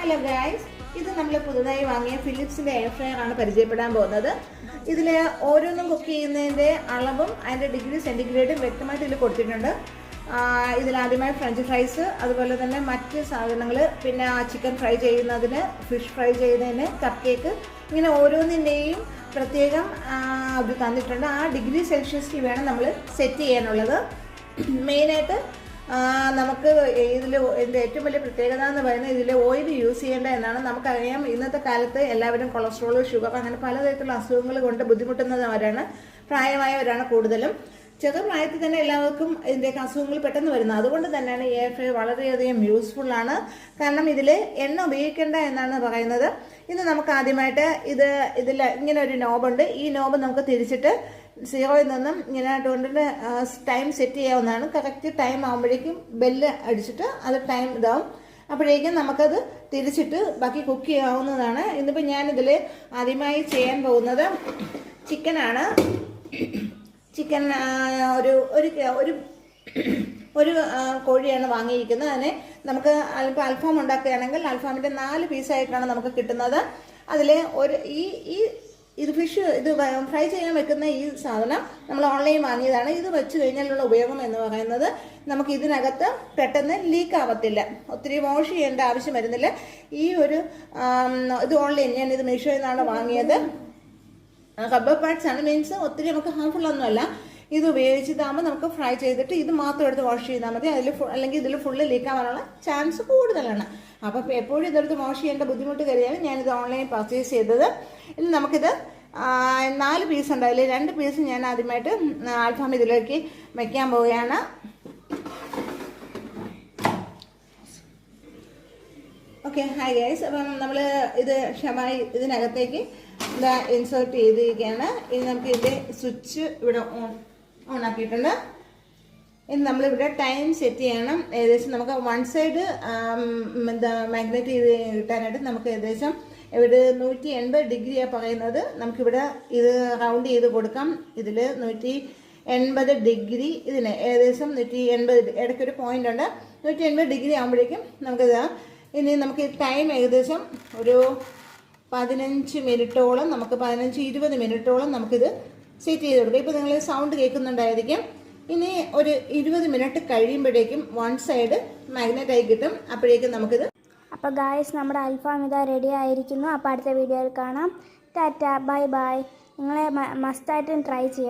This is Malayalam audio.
ഹലോ ഗൈസ്, ഇത് നമ്മൾ പുതുതായി വാങ്ങിയ ഫിലിപ്സിൻ്റെ എയർ ഫ്രയർ ആണ് പരിചയപ്പെടാൻ പോകുന്നത്. ഇതിൽ ഓരോന്നും കുക്ക് ചെയ്യുന്നതിൻ്റെ അളവും അതിൻ്റെ ഡിഗ്രി സെൻറ്റിഗ്രേഡും വ്യക്തമായിട്ട് ഇതിൽ കൊടുത്തിട്ടുണ്ട്. ഇതിലാദ്യമായി ഫ്രഞ്ച് ഫ്രൈസ്, അതുപോലെ തന്നെ മറ്റ് സാധനങ്ങൾ, പിന്നെ ചിക്കൻ ഫ്രൈ ചെയ്യുന്നതിന്, ഫിഷ് ഫ്രൈ ചെയ്യുന്നതിന്, കപ്പ് കേക്ക്, ഇങ്ങനെ ഓരോന്നിൻ്റെയും പ്രത്യേകം ഇത് തന്നിട്ടുണ്ട്. ആ ഡിഗ്രി സെൽഷ്യസിൽ വേണം നമ്മൾ സെറ്റ് ചെയ്യാനുള്ളത്. മെയിനായിട്ട് നമുക്ക് ഇതിൽ എൻ്റെ ഏറ്റവും വലിയ പ്രത്യേകത എന്ന് പറയുന്നത് ഇതിൽ ഓയിൽ യൂസ് ചെയ്യേണ്ട എന്നാണ്. നമുക്കറിയാം, ഇന്നത്തെ കാലത്ത് എല്ലാവരും കൊളസ്ട്രോൾ, ഷുഗർ, അങ്ങനെ പലതരത്തിലുള്ള അസുഖങ്ങൾ കൊണ്ട് ബുദ്ധിമുട്ടുന്നവരാണ്, പ്രായമായവരാണ് കൂടുതലും. ചെറുപ്രായത്തിൽ തന്നെ എല്ലാവർക്കും ഇതിൻ്റെയൊക്കെ അസുഖങ്ങൾ പെട്ടെന്ന് വരുന്നത്. അതുകൊണ്ട് തന്നെയാണ് ഈ എയർ ഫ്രയർ വളരെയധികം യൂസ്ഫുള്ളാണ്. കാരണം ഇതിൽ എണ്ണ ഉപയോഗിക്കേണ്ട എന്നാണ് പറയുന്നത്. ഇത് നമുക്ക് ആദ്യമായിട്ട് ഇതിൽ ഇങ്ങനെ ഒരു നോബുണ്ട്. ഈ നോബ് നമുക്ക് തിരിച്ചിട്ട് 0യിൽ നിന്നും ഇങ്ങനെ 20 ടൈം സെറ്റ് ചെയ്യാവുന്നതാണ്. കറക്റ്റ് ടൈം ആകുമ്പോഴേക്കും ബെല്ല് അടിച്ചിട്ട് അത് ടൈം ഇതാവും. അപ്പോഴേക്കും നമുക്കത് തിരിച്ചിട്ട് ബാക്കി കുക്ക് ചെയ്യാവുന്നതാണ്. ഇന്നിപ്പോൾ ഞാനിതിൽ ആദ്യമായി ചെയ്യാൻ പോകുന്നത് ചിക്കനാണ്. ചിക്കൻ ഒരു കോഴിയാണ് വാങ്ങിയിരിക്കുന്നത്. അതിനെ നമുക്ക് അൽഫാം ഉണ്ടാക്കുകയാണെങ്കിൽ അൽഫാമിൻ്റെ 4 പീസായിട്ടാണ് നമുക്ക് കിട്ടുന്നത്. അതിൽ ഇത് ഫിഷ് ഫ്രൈ ചെയ്യാൻ വെക്കുന്ന ഈ സാധനം നമ്മൾ ഓൺലൈൻ വാങ്ങിയതാണ്. ഇത് വെച്ച് കഴിഞ്ഞാലുള്ള ഉപയോഗം എന്ന് പറയുന്നത് നമുക്ക് ഇതിനകത്ത് പെട്ടെന്ന് ലീക്ക് ആവത്തില്ല, ഒത്തിരി വാഷ് ചെയ്യേണ്ട ആവശ്യം വരുന്നില്ല. ഇത് ഓൺലൈൻ, ഞാൻ ഇത് മീഷോയിൽ നിന്നാണ് വാങ്ങിയത്. റബ്ബർ പാഡ്സ് ആണ്, മീൻസ് ഒത്തിരി നമുക്ക് ഹാർംഫുൾ ഒന്നുമല്ല. ഇത് ഉപയോഗിച്ചിട്ടാകുമ്പോൾ നമുക്ക് ഫ്രൈ ചെയ്തിട്ട് ഇത് മാത്രം എടുത്ത് വാഷ് ചെയ്താൽ മതി. അല്ലെങ്കിൽ ഇതിൽ ഫുള്ള് ലീക്കാവാനുള്ള ചാൻസ് കൂടുതലാണ്. അപ്പോൾ എപ്പോഴും ഇതെടുത്ത് വാഷ് ചെയ്യേണ്ട ബുദ്ധിമുട്ട് കരുതിയാണ് ഞാനിത് ഓൺലൈൻ പർച്ചേസ് ചെയ്തത്. ഇനി നമുക്കിത് 4 പീസ് ഉണ്ട്. അതിൽ 2 പീസ് ഞാൻ ആദ്യമായിട്ട് അൽഫാം ഇതിലേക്ക് വയ്ക്കാൻ പോവുകയാണ്. Okay, hi guys. അപ്പം നമ്മൾ ഇത് ക്ഷമായി ഇതിനകത്തേക്ക് ഇൻസേർട്ട് ചെയ്തിരിക്കുകയാണ്. ഇനി നമുക്ക് ഇതിൻ്റെ സ്വിച്ച് ഇവിടെ ഓൺ ആക്കിയിട്ടുണ്ട്. ഇനി നമ്മളിവിടെ ടൈം സെറ്റ് ചെയ്യണം. ഏകദേശം നമുക്ക് 1 സൈഡ് മാഗ്നറ്റ് ചെയ്ത് കിട്ടാനായിട്ട് നമുക്ക് ഏകദേശം ഇവിടെ 180 ഡിഗ്രിയാണ് പറയുന്നത്. നമുക്കിവിടെ ഇത് റൗണ്ട് ചെയ്ത് കൊടുക്കാം. ഇതിൽ 180 ഡിഗ്രി, ഇതിന് ഏകദേശം 180, ഇടയ്ക്കൊരു പോയിന്റ് ഉണ്ട്. 180 ഡിഗ്രി ആകുമ്പോഴേക്കും നമുക്കിത് ഇനി നമുക്ക് ടൈം ഏകദേശം ഒരു 15 മിനിറ്റോളം, നമുക്ക് 15-20 മിനിറ്റോളം നമുക്കിത് സെറ്റ് ചെയ്ത് കൊടുക്കാം. ഇപ്പോൾ നിങ്ങൾ സൗണ്ട് കേൾക്കുന്നുണ്ടായിരിക്കും. ഇനി ഒരു 20 മിനിറ്റ് കഴിയുമ്പോഴേക്കും 1 സൈഡ് മാഗ്നറ്റ് ആയി കിട്ടും. അപ്പോഴേക്കും നമുക്കിത്. അപ്പോൾ ഗായ്സ്, നമ്മുടെ അൽഫാം ഇതാ റെഡി ആയിരിക്കുന്നു. അപ്പോൾ അടുത്ത വീഡിയോയിൽ കാണാം. Tata, bye bye. നിങ്ങളെ മസ്റ്റായിട്ടും ട്രൈ ചെയ്യാം.